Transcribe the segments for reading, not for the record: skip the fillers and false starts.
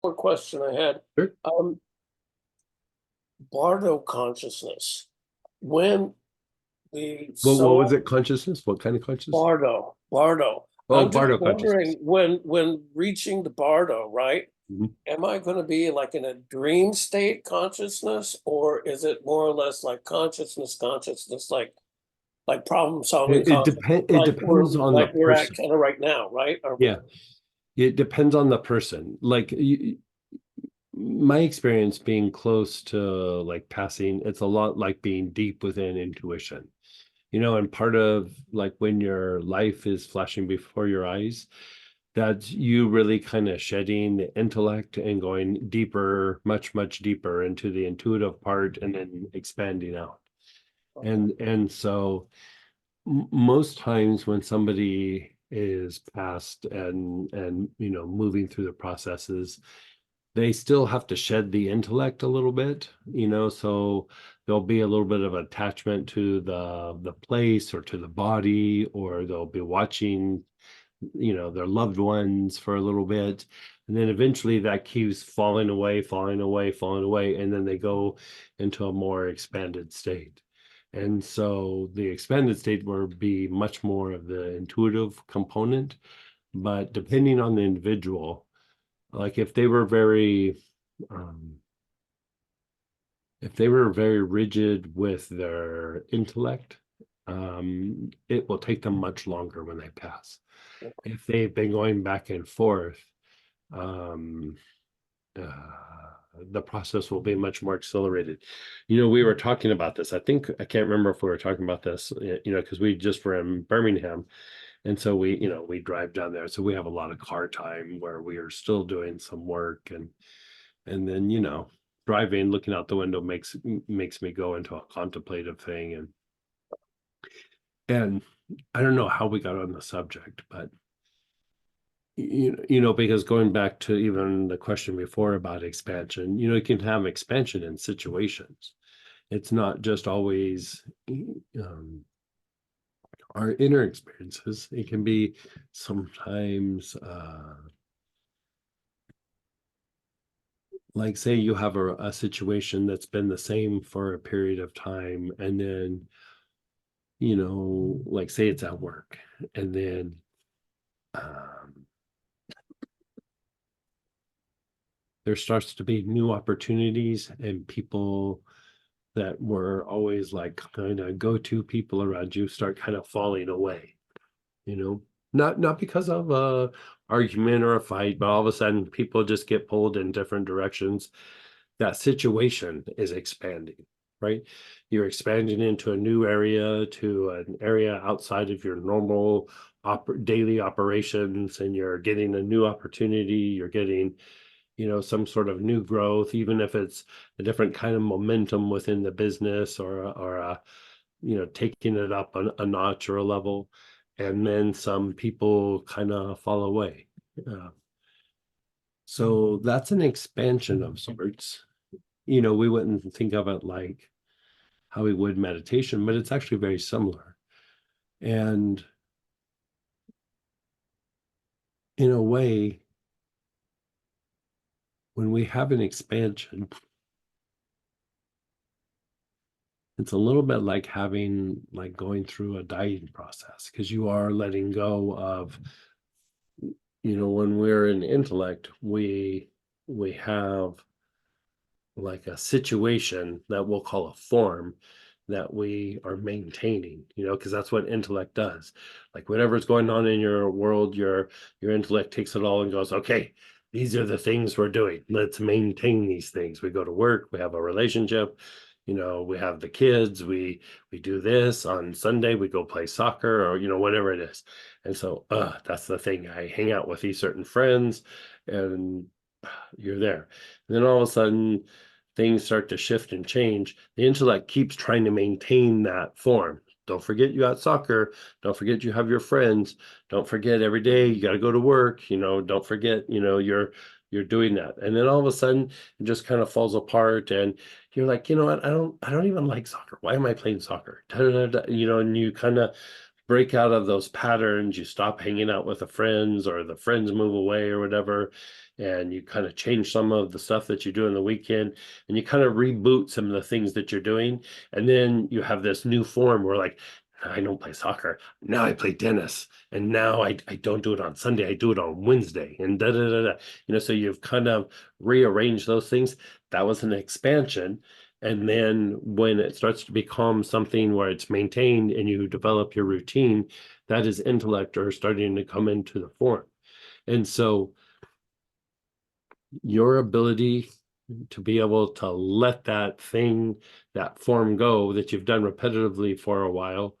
One question I had. Sure. Um, Bardo consciousness. When the What was soul it? Consciousness? What kind of consciousness? Bardo. Oh, I'm just Bardo wondering consciousness. when reaching the Bardo, right? Mhm. Am I going to be like in a dream state consciousness, or is it more or less like consciousness, like problem solving consciousness, It depends on the like we're at person. kind of right now, right? Are we? Yeah, it depends on the person. My experience being close to like passing, it's a lot like being deep within intuition. And part of like when your life is flashing before your eyes, that's you really kind of shedding the intellect and going deeper, much, much deeper into the intuitive part and then expanding out. Okay. And so most times when somebody is past and moving through the processes, they still have to shed the intellect a little bit, so there'll be a little bit of attachment to the place or to the body, or they'll be watching their loved ones for a little bit, and then eventually that keeps falling away, falling away, falling away, and then they go into a more expanded state. And so the expanded state will be much more of the intuitive component, but depending on the individual, like um, if they were very rigid with their intellect, it will take them much longer when they pass. If they've been going back and forth, um, the process will be much more accelerated. We were talking about this. I can't remember if we were talking about this, because we just were in Birmingham, and so we drive down there. So we have a lot of car time where we are still doing some work, and then driving, looking out the window makes me go into a contemplative thing, and I don't know how we got on the subject, but because going back to even the question before about expansion, you can have expansion in situations. It's not just always um, our inner experiences. It can be sometimes like, say you have a situation that's been the same for a period of time, and then like, say it's at work, and then um, there starts to be new opportunities, and people that were always like kind of go-to people around you start kind of falling away, you know not because of a argument or a fight, but all of a sudden people just get pulled in different directions. That situation is expanding, right? You're expanding into a new area, to an area outside of your normal daily operations, and you're getting a new opportunity. You're getting some sort of new growth, even if it's a different kind of momentum within the business, or taking it up a notch or a level. And then some people kind of fall away. uh, so that's an expansion of sorts. We wouldn't think of it like how we would meditation, but it's actually very similar. And in a way, when we have an expansion, it's a little bit like going through a dying process, because you are letting go of, when we're in intellect, we have like a situation that we'll call a form that we are maintaining, because that's what intellect does. Like, whatever's going on in your world, your intellect takes it all and goes, okay, these are the things we're doing, let's maintain these things. We go to work, we have a relationship, we have the kids, we do this on Sunday, we go play soccer, or whatever it is. And so that's the thing, I hang out with these certain friends, and you're there. And then all of a sudden things start to shift and change. The intellect keeps trying to maintain that form. Don't forget you got soccer. Don't forget you have your friends. Don't forget every day you got to go to work. Don't forget, you're doing that. And then all of a sudden it just kind of falls apart, and you're like, you know what? I don't even like soccer. Why am I playing soccer? Da, da, da, da. And you kind of break out of those patterns, you stop hanging out with the friends, or the friends move away or whatever, and you kind of change some of the stuff that you do in the weekend, and you kind of reboot some of the things that you're doing. And then you have this new form where, like, I don't play soccer. Now I play tennis. And now I don't do it on Sunday. I do it on Wednesday. And da da da da. So you've kind of rearranged those things. That was an expansion. And then when it starts to become something where it's maintained and you develop your routine, that is intellect or starting to come into the form. And so your ability to be able to let that thing, that form go that you've done repetitively for a while,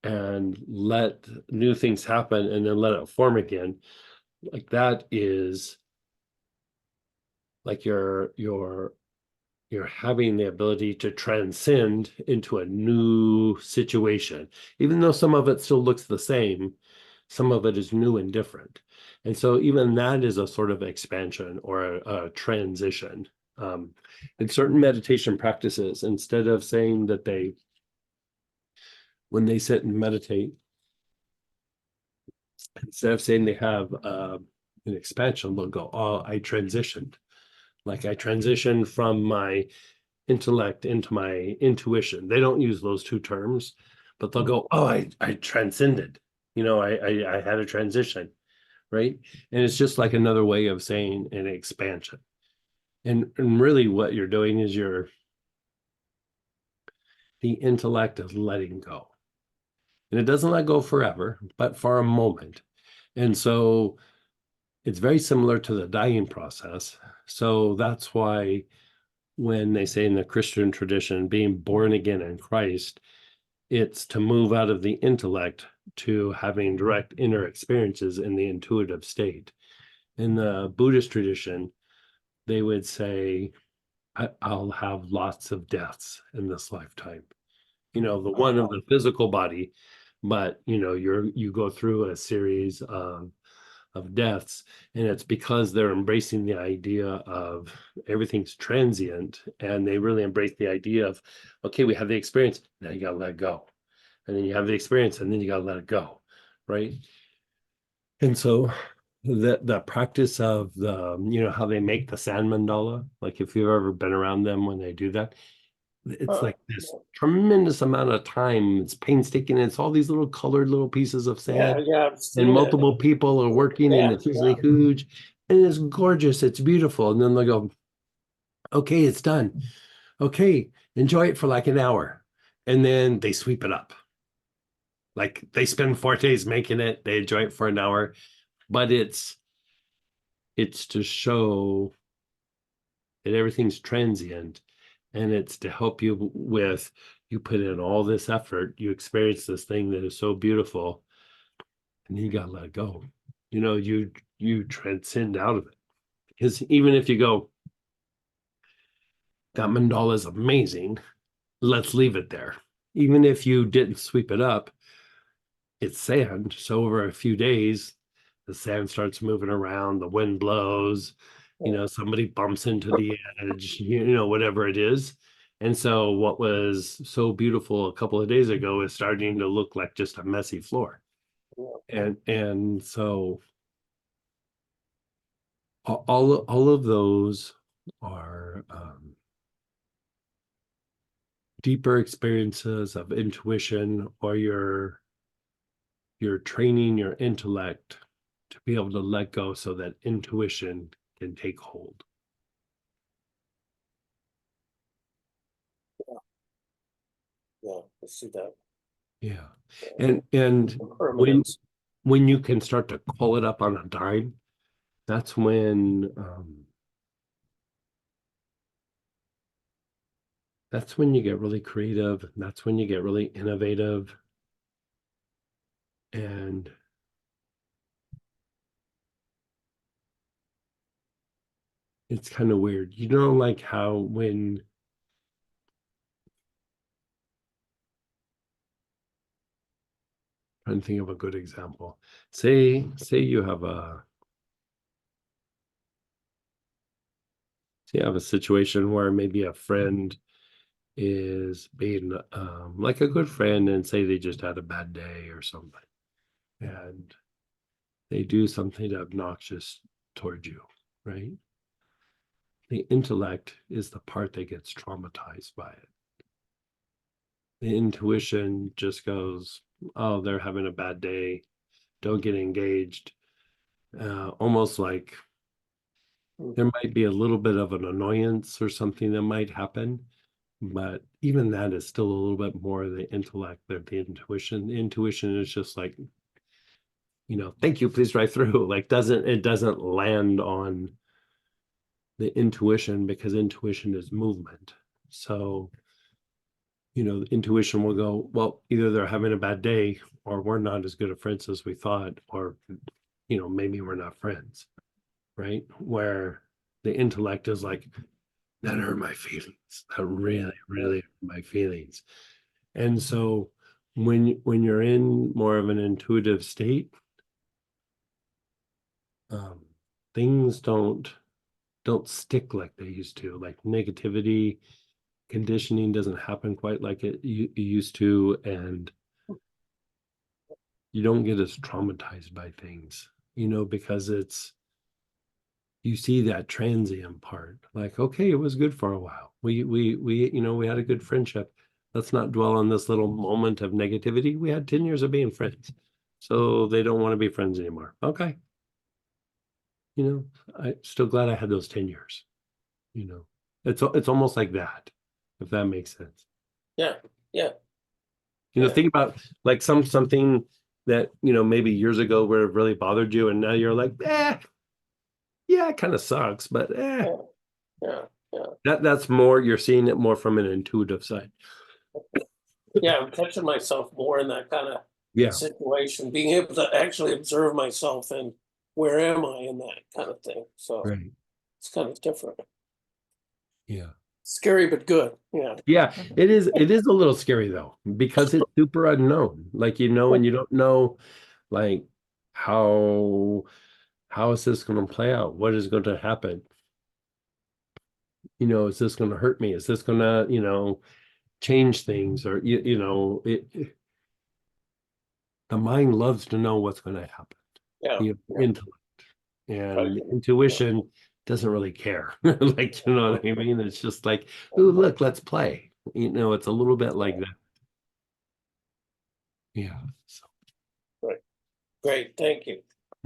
and let new things happen and then let it form again, like that is like you're having the ability to transcend into a new situation. Even though some of it still looks the same, some of it is new and different. And so even that is a sort of expansion or a transition. In certain meditation practices, instead of saying that when they sit and meditate, instead of saying they have an expansion, they'll go, oh, I transitioned. Like I transitioned from my intellect into my intuition. They don't use those two terms, but they'll go, oh, I transcended. I had a transition, right? And it's just like another way of saying an expansion. And really what you're doing is the intellect is letting go. And it doesn't let go forever, but for a moment. And so it's very similar to the dying process. So that's why when they say in the Christian tradition, being born again in Christ, it's to move out of the intellect to having direct inner experiences in the intuitive state. In the Buddhist tradition, they would say, I'll have lots of deaths in this lifetime. The one of the physical body, but you go through a series of deaths, and it's because they're embracing the idea of everything's transient, and they really embrace the idea of, okay, we have the experience, now you gotta let it go, and then you have the experience, and then you gotta let it go, right? And so the practice of how they make the sand mandala, like if you've ever been around them when they do that, it's like this tremendous amount of time. It's painstaking. It's all these little colored little pieces of Yeah, sand, yeah, I've and seen it. multiple people are working, and Yeah, it's usually huge, and it's gorgeous. It's beautiful. And then they go, okay, it's done. Okay, enjoy it for like an hour. And then they sweep it up. Like they spend 4 days making it, they enjoy it for an hour, but it's to show that everything's transient, and it's to help you with, you put in all this effort, you experience this thing that is so beautiful, and you gotta let it go. You transcend out of it. Because even if you go, that mandala is amazing, let's leave it there. Even if you didn't sweep it up, it's sand. So over a few days, the sand starts moving around, the wind blows, somebody bumps into the edge, whatever it is. And so what was so beautiful a couple of days ago is starting to look like just a messy floor. And so all of those are deeper experiences of intuition, or you're training your intellect to be able to let go so that intuition can take hold. yeah, I see that. Yeah. And Permanence. when you can start to call it up on a dime, that's when you get really creative. That's when you get really innovative. And it's kind of weird. Like how when trying to think of a good example. Say you have a situation where maybe a friend is being like a good friend, and say they just had a bad day or something, and they do something obnoxious toward you, right? The intellect is the part that gets traumatized by it. The intuition just goes, oh, they're having a bad day, don't get engaged. Almost like there might be a little bit of an annoyance or something that might happen, but even that is still a little bit more the intellect than the intuition. The intuition is just like, thank you, please drive through. Like, it doesn't land on the intuition, because intuition is movement. So, the intuition will go, well, either they're having a bad day, or we're not as good of friends as we thought, or, maybe we're not friends, right? Where the intellect is like, that hurt my feelings. That really, really hurt my feelings. And so when you're in more of an intuitive state, things don't stick like they used to. Like negativity, conditioning doesn't happen quite like it used to, and you don't get as traumatized by things, because you see that transient part. Like, okay, it was good for a while. We had a good friendship. Let's not dwell on this little moment of negativity. We had 10 years of being friends. So they don't want to be friends anymore. Okay. I'm still glad I had those 10 years. It's almost like that, if that makes sense. Yeah, yeah, yeah. Think about like something that, maybe years ago where it really bothered you, and now you're like, yeah, it kind of sucks, but Yeah, yeah, yeah. that's more, you're seeing it more from an intuitive side. Yeah, I'm catching myself more in that kind of Yeah, situation, being able to actually observe myself and where am I in that kind of thing. So right. it's kind of different. Yeah. Scary but good. Yeah. Yeah, it is a little scary though, because it's super unknown. Like, and you don't know, like, how is this going to play out? What is going to happen? Is this going to hurt me? Is this going to, change things? Or the mind loves to know what's going to happen. Yeah. Yeah. Intellect Right. and Yeah. intuition doesn't really care. Like, you know what I mean? It's just like, ooh, look, let's play. It's a little bit like that. Yeah. So. Right. Great. Thank you.